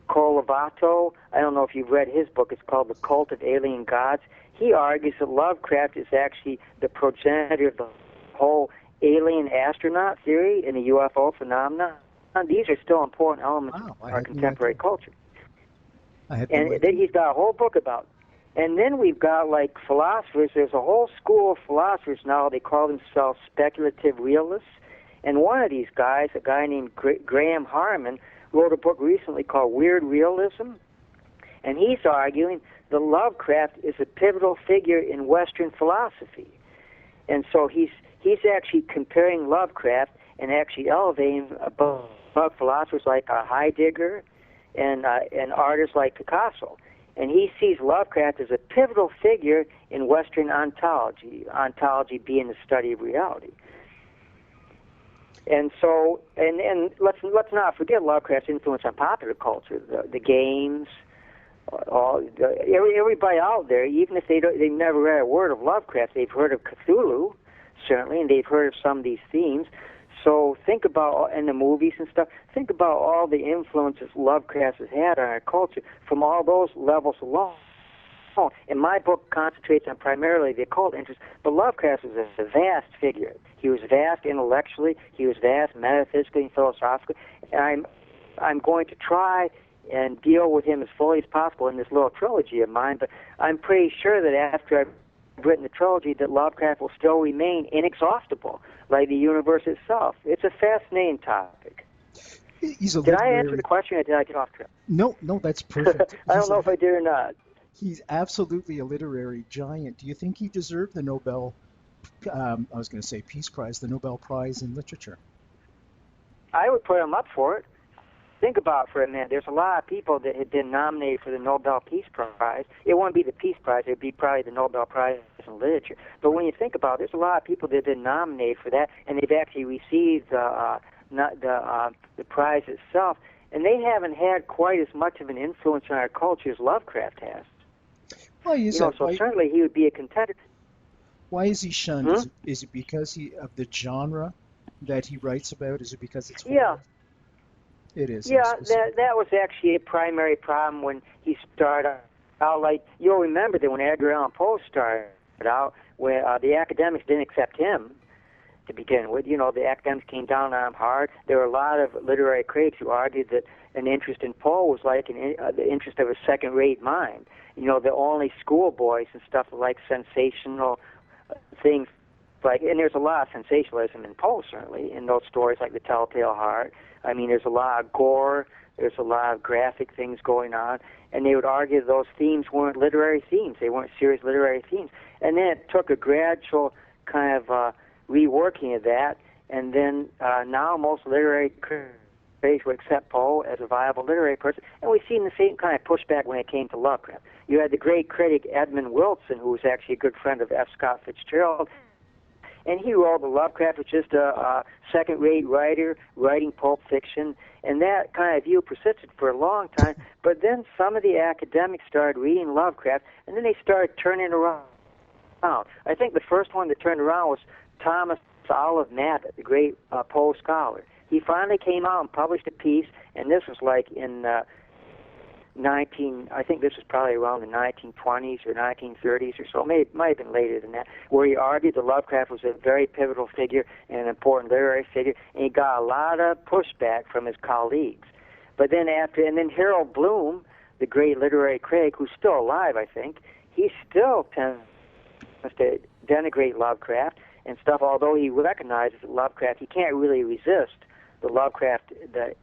Colavato. I don't know if you've read his book. It's called The Cult of Alien Gods. He argues that Lovecraft is actually the progenitor of the whole alien astronaut theory and the UFO phenomena. These are still important elements of our contemporary culture. And then he's got a whole book about it. And then we've got, like, philosophers. There's a whole school of philosophers now. They call themselves speculative realists. And one of these guys, a guy named Graham Harman, wrote a book recently called Weird Realism. And he's arguing that Lovecraft is a pivotal figure in Western philosophy. And so he's actually comparing Lovecraft and actually elevating above philosophers like Heidegger and artists like Picasso. And he sees Lovecraft as a pivotal figure in Western ontology, ontology being the study of reality. And so, and let's not forget Lovecraft's influence on popular culture, the games, everybody out there, even if they've never read a word of Lovecraft, they've heard of Cthulhu, certainly, and they've heard of some of these themes. So think about, in the movies and stuff, think about all the influences Lovecraft has had on our culture from all those levels alone. And my book concentrates on primarily the occult interest, but Lovecraft was a vast figure. He was vast intellectually, he was vast metaphysically and philosophically, and I'm going to try and deal with him as fully as possible in this little trilogy of mine, but I'm pretty sure that after I've written the trilogy that Lovecraft will still remain inexhaustible, like the universe itself. It's a fascinating topic. Did I answer the question, or did I get off track? No, that's perfect. I don't know if I did or not. He's absolutely a literary giant. Do you think he deserved the Nobel, I was going to say Peace Prize, the Nobel Prize in Literature? I would put him up for it. Think about it for a minute. There's a lot of people that had been nominated for the Nobel Peace Prize. It wouldn't be the Peace Prize. It would be probably the Nobel Prize in Literature. But when you think about it, there's a lot of people that have been nominated for that, and they've actually received the prize itself. And they haven't had quite as much of an influence on our culture as Lovecraft has. Why is that? So certainly he would be a contender. Why is he shunned? Is it because of the genre that he writes about? Is it because it's horror? It is. Yeah, that was actually a primary problem when he started out. Like, you'll remember that when Edgar Allan Poe started out, where the academics didn't accept him to begin with. The academics came down on him hard. There were a lot of literary critics who argued that an interest in Poe was like the interest of a second-rate mind. The only schoolboys and stuff like sensational things, and there's a lot of sensationalism in Poe, certainly, in those stories like The Telltale Heart. I mean, there's a lot of gore, there's a lot of graphic things going on, and they would argue those themes weren't literary themes, they weren't serious literary themes. And then it took a gradual kind of reworking of that, and then now most literary critics would accept Poe as a viable literary person, and we've seen the same kind of pushback when it came to Lovecraft. You had the great critic Edmund Wilson, who was actually a good friend of F. Scott Fitzgerald, and he wrote that Lovecraft was just a second-rate writer writing pulp fiction, and that kind of view persisted for a long time. But then some of the academics started reading Lovecraft, and then they started turning around. I think the first one that turned around was Thomas Olive Mabbott, the great Poe scholar. He finally came out and published a piece, and this was like in I think this was probably around the 1920s or 1930s or so, might have been later than that, where he argued that Lovecraft was a very pivotal figure and an important literary figure, and he got a lot of pushback from his colleagues. But then then Harold Bloom, the great literary critic, who's still alive, I think, he still tends to denigrate Lovecraft and stuff, although he recognizes that Lovecraft, he can't really resist the Lovecraft, the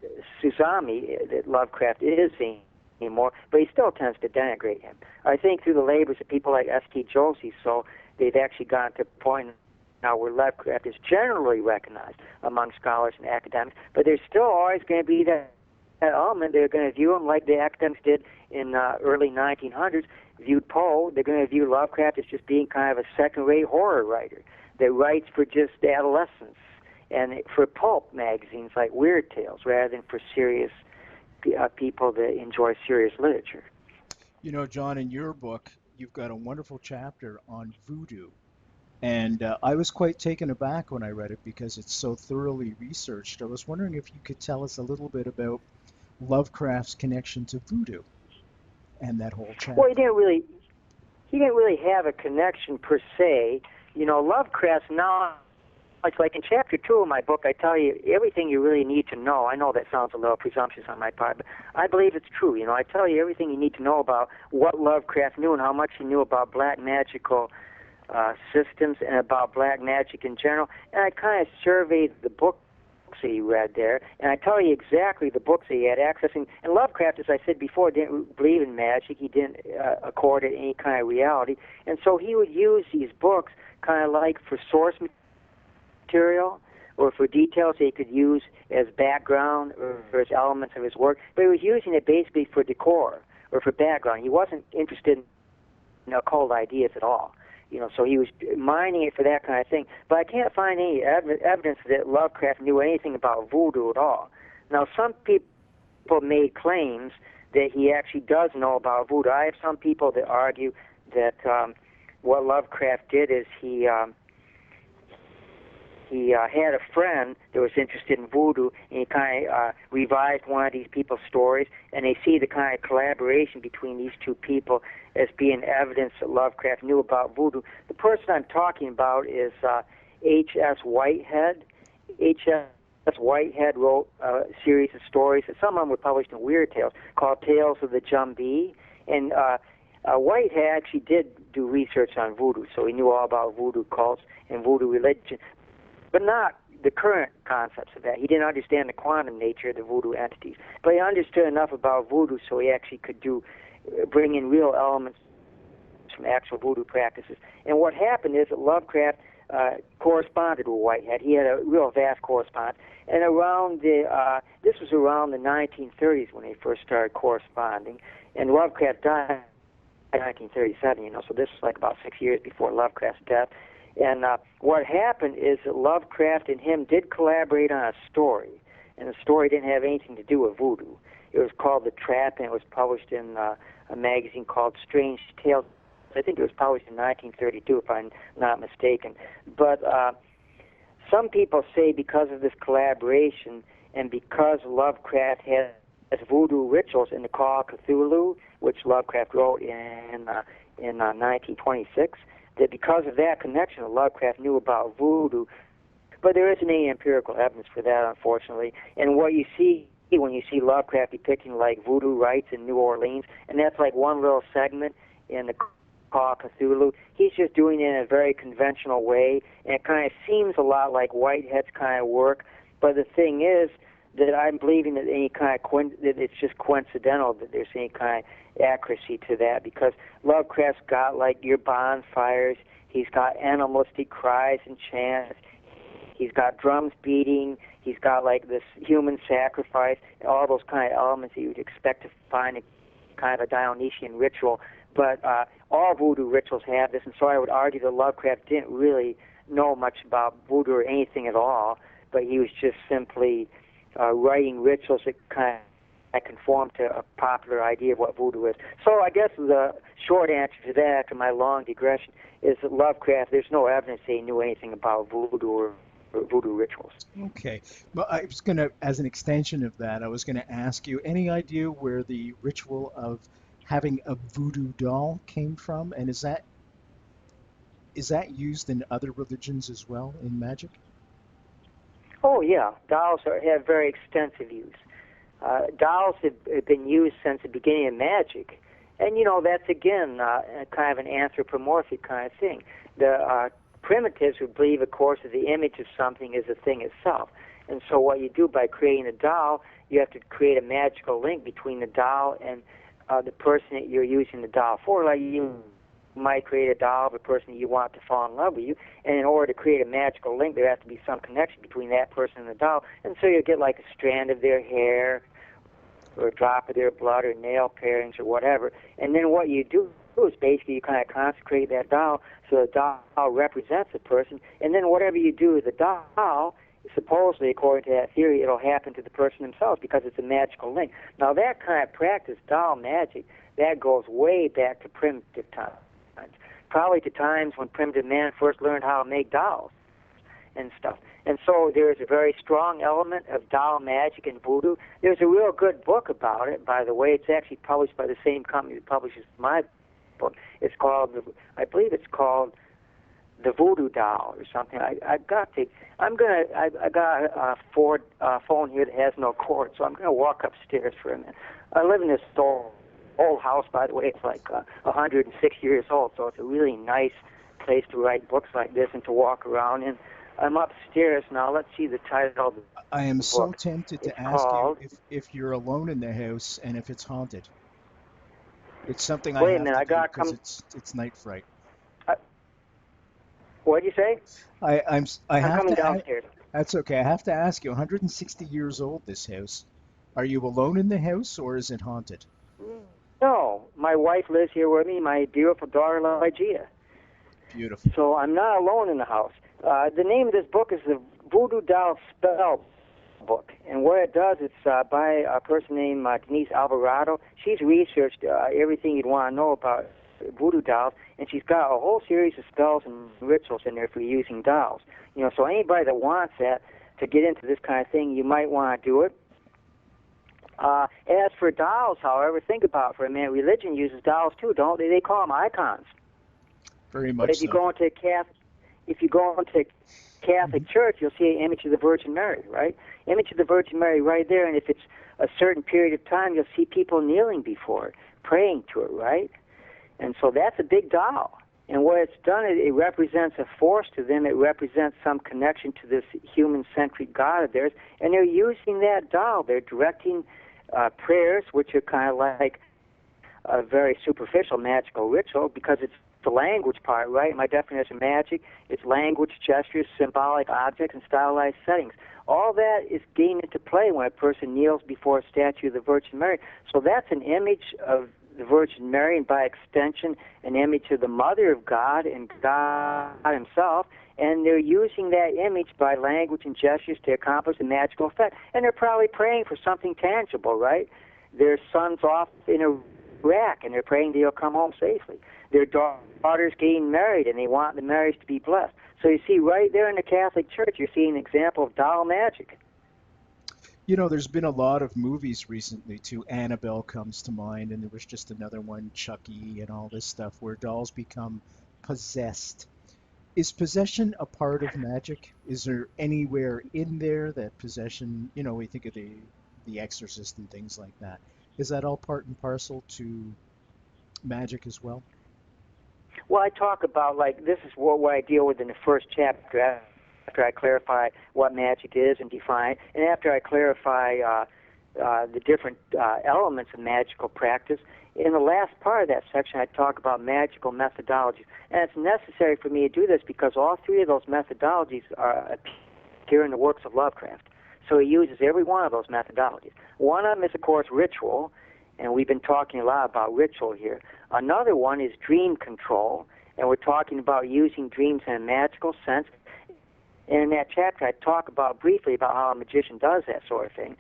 tsunami that Lovecraft is seeing anymore, but he still tends to denigrate him. I think through the labors of people like S.T. Josie, so they've actually gotten to a point now where Lovecraft is generally recognized among scholars and academics, but there's still always going to be that element. They're going to view him like the academics did in early 1900s, viewed Poe. They're going to view Lovecraft as just being kind of a second-rate horror writer that writes for just adolescents and for pulp magazines like Weird Tales rather than for serious people that enjoy serious literature. John, in your book, you've got a wonderful chapter on voodoo. And I was quite taken aback when I read it because it's so thoroughly researched. I was wondering if you could tell us a little bit about Lovecraft's connection to voodoo and that whole chapter. Well, he didn't really have a connection per se. Lovecraft's now, it's like in chapter 2 of my book, I tell you everything you really need to know. I know that sounds a little presumptuous on my part, but I believe it's true. I tell you everything you need to know about what Lovecraft knew and how much he knew about black magical systems and about black magic in general. And I kind of surveyed the books that he read there, and I tell you exactly the books that he had accessing. And Lovecraft, as I said before, didn't believe in magic. He didn't accord it any kind of reality. And so he would use these books kind of like for source material or for details that he could use as background or as elements of his work, but he was using it basically for decor or for background. He wasn't interested in occult ideas at all. So he was mining it for that kind of thing. But I can't find any evidence that Lovecraft knew anything about voodoo at all. Now, some people made claims that he actually does know about voodoo. I have some people that argue that what Lovecraft did is he had a friend that was interested in voodoo, and he kind of revised one of these people's stories, and they see the kind of collaboration between these two people as being evidence that Lovecraft knew about voodoo. The person I'm talking about is H.S. Whitehead. H.S. Whitehead wrote a series of stories, and some of them were published in Weird Tales, called Tales of the Jumbee, and Whitehead actually did do research on voodoo, so he knew all about voodoo cults and voodoo religion, but not the current concepts of that. He didn't understand the quantum nature of the voodoo entities, but he understood enough about voodoo so he actually could bring in real elements from actual voodoo practices. And what happened is that Lovecraft corresponded with Whitehead. He had a real vast correspondence. And this was around the 1930s when they first started corresponding. And Lovecraft died in 1937, so this was like about 6 years before Lovecraft's death. And what happened is that Lovecraft and him did collaborate on a story, and the story didn't have anything to do with voodoo. It was called The Trap, and it was published in a magazine called Strange Tales. I think it was published in 1932, if I'm not mistaken. But some people say because of this collaboration and because Lovecraft has voodoo rituals in the Call of Cthulhu, which Lovecraft wrote in 1926, that because of that connection, Lovecraft knew about voodoo. But there isn't any empirical evidence for that, unfortunately. And what you see when you see Lovecraft depicting like voodoo rites in New Orleans, and that's like one little segment in the Call of Cthulhu, he's just doing it in a very conventional way, and it kind of seems a lot like Whitehead's kind of work. But the thing is that I'm believing that that it's just coincidental that there's any kind of accuracy to that, because Lovecraft's got like your bonfires, he's got animalistic cries and chants, he's got drums beating, he's got like this human sacrifice, and all those kind of elements that you would expect to find in kind of a Dionysian ritual. But all voodoo rituals have this, and so I would argue that Lovecraft didn't really know much about voodoo or anything at all, but he was just simply writing rituals that kind of conform to a popular idea of what voodoo is. So I guess the short answer to that, after my long digression, is that Lovecraft, there's no evidence that he knew anything about voodoo or voodoo rituals. Okay. Well, I was going to, as an extension of that, I was going to ask you, any idea where the ritual of having a voodoo doll came from, and is that used in other religions as well, in magic? Oh yeah, dolls have very extensive use. Dolls have been used since the beginning of magic, and that's again kind of an anthropomorphic kind of thing. The primitives would believe, of course, that the image of something is the thing itself, and so what you do by creating a doll, you have to create a magical link between the doll and the person that you're using the doll for. Like you might create a doll of a person that you want to fall in love with you, and in order to create a magical link, there has to be some connection between that person and the doll, and so you'll get like a strand of their hair, or a drop of their blood, or nail parings, or whatever, and then what you do is basically you kind of consecrate that doll, so the doll represents a person, and then whatever you do with the doll, supposedly, according to that theory, it'll happen to the person themselves because it's a magical link. Now, that kind of practice, doll magic, that goes way back to primitive times, probably to times when primitive man first learned how to make dolls and stuff. And so there's a very strong element of doll magic in voodoo. There's a real good book about it, by the way. It's actually published by the same company that publishes my book. It's called, I believe it's called The Voodoo Doll or something. I got a Ford phone here that has no cord, so I'm going to walk upstairs for a minute. I live in this old house, by the way. It's like 106 years old, so it's a really nice place to write books like this and to walk around in. I'm upstairs now. Let's see the title of the book. I am so tempted to ask you if you're alone in the house and if it's haunted. It's something I have to do because it's night fright. What did you say? I'm coming downstairs. That's okay. I have to ask you, 160 years old, this house. Are you alone in the house, or is it haunted? No. My wife lives here with me, my beautiful daughter, Lygia. Beautiful. So I'm not alone in the house. The name of this book is The Voodoo Doll Spell book. And what it does, it's by a person named Denise Alvarado. She's researched everything you'd want to know about voodoo dolls, and she's got a whole series of spells and rituals in there for using dolls. So anybody that wants that to get into this kind of thing, you might want to do it. As for dolls, however, think about it for a minute. Religion uses dolls too, don't they? They call them icons. Very much. But if you go into Catholic Church, you'll see an image of the Virgin Mary, right? Image of the Virgin Mary right there, and if it's a certain period of time, you'll see people kneeling before it, praying to it, right? And so that's a big doll. And what it's done, it represents a force to them. It represents some connection to this human-centric God of theirs, and they're using that doll. They're directing prayers, which are kind of like a very superficial magical ritual, because it's the language part, right? My definition of magic is language, gestures, symbolic objects, and stylized settings. All that is getting into play when a person kneels before a statue of the Virgin Mary. So that's an image of the Virgin Mary, and by extension, an image of the Mother of God and God himself, and they're using that image by language and gestures to accomplish a magical effect. And they're probably praying for something tangible, right? Their son's off in Iraq, and they're praying that he'll come home safely. Their daughter's getting married, and they want the marriage to be blessed. So you see, right there in the Catholic Church, you're seeing an example of doll magic. There's been a lot of movies recently, too. Annabelle comes to mind, and there was just another one, Chucky, and all this stuff, where dolls become possessed. Is possession a part of magic? Is there anywhere in there that possession, we think of the Exorcist and things like that. Is that all part and parcel to magic as well? Well, I talk about, this is what I deal with in the first chapter, after I clarify what magic is and define it, and after I clarify the different elements of magical practice. In the last part of that section, I talk about magical methodologies. And it's necessary for me to do this because all three of those methodologies appear in the works of Lovecraft. So he uses every one of those methodologies. One of them is, of course, ritual, and we've been talking a lot about ritual here. Another one is dream control, and we're talking about using dreams in a magical sense. And in that chapter, I talk briefly about how a magician does that sort of thing.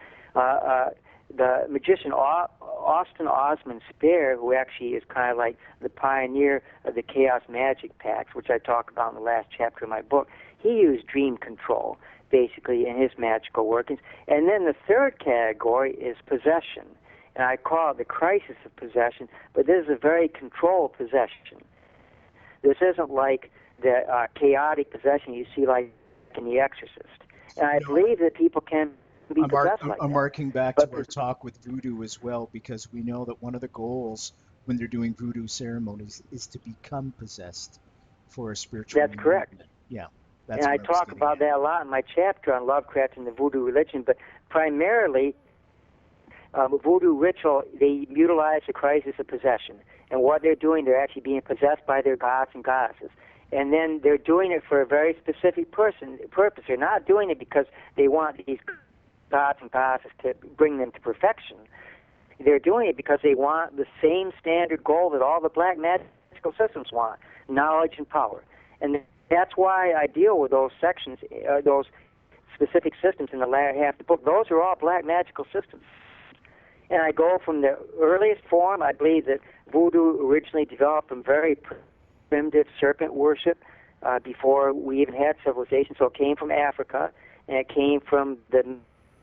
The magician Austin Osman Spare, who actually is kind of like the pioneer of the Chaos Magic Pacts, which I talk about in the last chapter of my book, he used dream control, basically, in his magical workings. And then the third category is possession. And I call it the crisis of possession, but this is a very controlled possession. This isn't like the chaotic possession you see like in The Exorcist. And I believe that people can be possessed like that. I'm marking back to our talk with voodoo as well, because we know that one of the goals when they're doing voodoo ceremonies is to become possessed for a spiritual That's correct. Yeah. And I talk about that a lot in my chapter on Lovecraft and the voodoo religion, but primarily voodoo ritual, they utilize the crisis of possession. And what they're doing, they're actually being possessed by their gods and goddesses. And then they're doing it for a very specific purpose. They're not doing it because they want these gods and goddesses to bring them to perfection. They're doing it because they want the same standard goal that all the black magical systems want, knowledge and power. And that's why I deal with those sections, those specific systems in the latter half of the book. Those are all black magical systems. And I go from the earliest form. I believe that voodoo originally developed from very primitive serpent worship before we even had civilization. So it came from Africa, and it came from the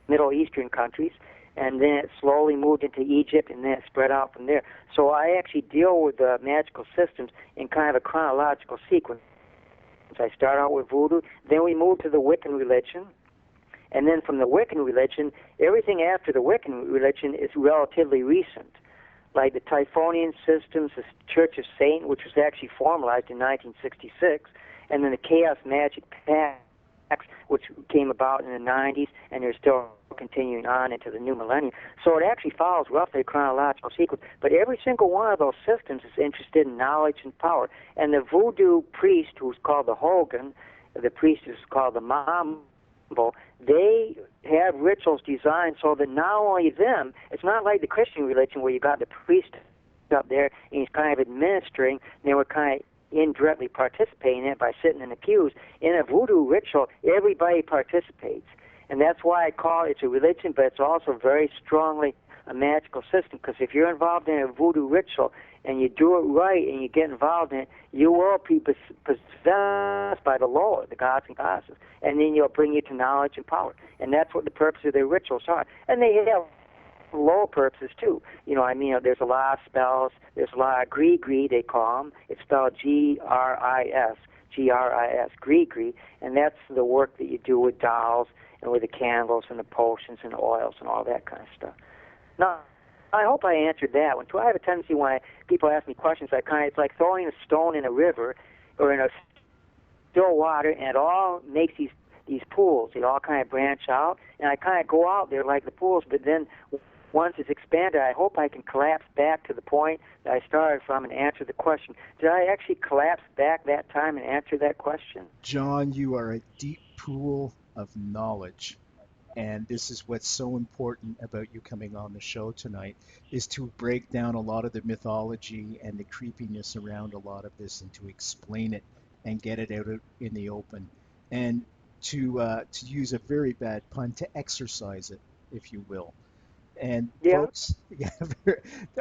Middle Eastern countries, and then it slowly moved into Egypt, and then it spread out from there. So I actually deal with the magical systems in kind of a chronological sequence. So I start out with voodoo, then we move to the Wiccan religion, and then from the Wiccan religion, everything after the Wiccan religion is relatively recent, like the Typhonian systems, the Church of Satan, which was actually formalized in 1966, and then the Chaos Magic Pacts, which came about in the 90s, and they're still continuing on into the new millennium. So it actually follows roughly a chronological sequence, but every single one of those systems is interested in knowledge and power. And the voodoo priest, who's called the Hogan, the priest who's called the Mambo, they have rituals designed so that not only them, it's not like the Christian religion where you got the priest up there and he's kind of administering, and they were kind of indirectly participating in it by sitting in the pews. In a voodoo ritual, everybody participates. And that's why I call it's a religion, but it's also very strongly a magical system, because if you're involved in a voodoo ritual and you do it right and you get involved in it, you will be possessed by the Lord, the gods and goddesses, and then you'll bring you to knowledge and power. And that's what the purpose of their rituals are. And they have lower purposes too. There's a lot of spells. There's a lot of gree, they call them. It's spelled G-R-I-S, gree, and that's the work that you do with dolls and with the candles and the potions and the oils and all that kind of stuff. Now, I hope I answered that one too. I have a tendency when people ask me questions, it's like throwing a stone in a river or in a still water, and it all makes these pools. They all kind of branch out, and I kind of go out there like the pools, but then once it's expanded, I hope I can collapse back to the point that I started from and answer the question. Did I actually collapse back that time and answer that question? John, you are a deep pool of knowledge. And this is what's so important about you coming on the show tonight, is to break down a lot of the mythology and the creepiness around a lot of this, and to explain it and get it out in the open. And to use a very bad pun, to exercise it, if you will. And folks,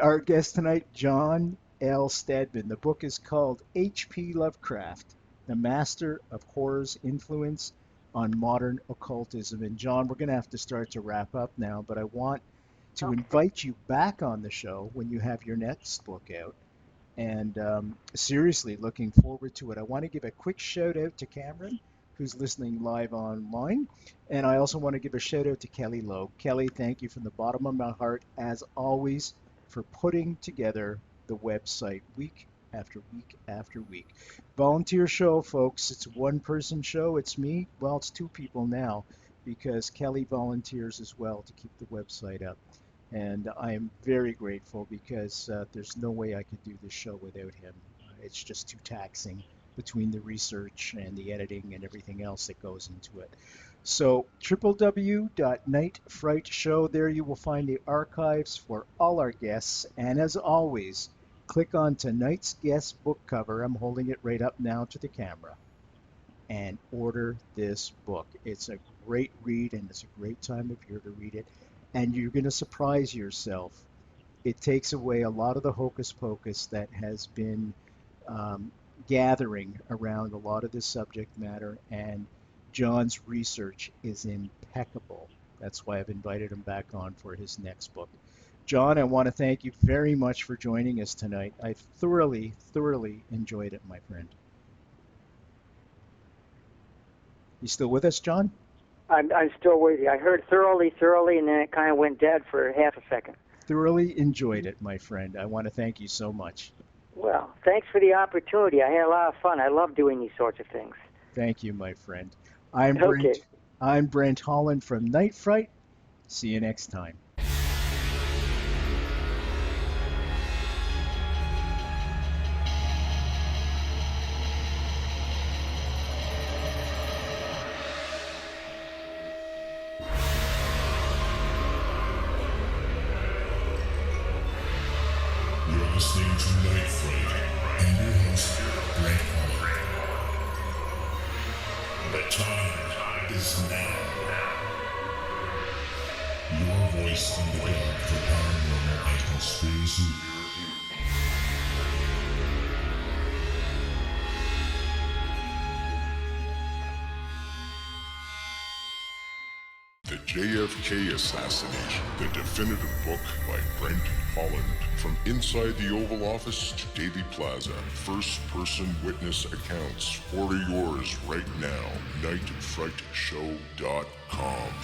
our guest tonight, John L. Steadman. The book is called H.P. Lovecraft, The Master of Horror's Influence on Modern Occultism. And John, we're going to have to start to wrap up now, but I want to invite you back on the show when you have your next book out. And seriously, looking forward to it. I want to give a quick shout out to Cameron, who's listening live online. And I also want to give a shout out to Kelly Lowe. Kelly, thank you from the bottom of my heart, as always, for putting together the website week after week after week. Volunteer show, folks. It's a one-person show. It's me. Well, it's two people now, because Kelly volunteers as well to keep the website up. And I am very grateful, because there's no way I could do this show without him. It's just too taxing between the research and the editing and everything else that goes into it. So www.nightfrightshow, there you will find the archives for all our guests. And as always, click on tonight's guest book cover. I'm holding it right up now to the camera. And order this book. It's a great read, and it's a great time of year to read it. And you're going to surprise yourself. It takes away a lot of the hocus pocus that has been gathering around a lot of this subject matter, and John's research is impeccable. That's why I've invited him back on for his next book. John, I want to thank you very much for joining us tonight. I thoroughly enjoyed it, my friend. You still with us, John? I'm still with you. I heard thoroughly, and then it kind of went dead for half a second. Thoroughly enjoyed it, my friend. I want to thank you so much. Well, thanks for the opportunity. I had a lot of fun. I love doing these sorts of things. Thank you, my friend. I'm Brent Holland from Night Fright. See you next time. You're listening to Night Fright and your host, Brent Holland. The time is now. Your voice on the guard for paranormal and conspiracy. The JFK Assassination, the definitive book by Brent Holland. From inside the Oval Office to Daily Plaza, first-person witness accounts. Order yours right now, nightfrightshow.com.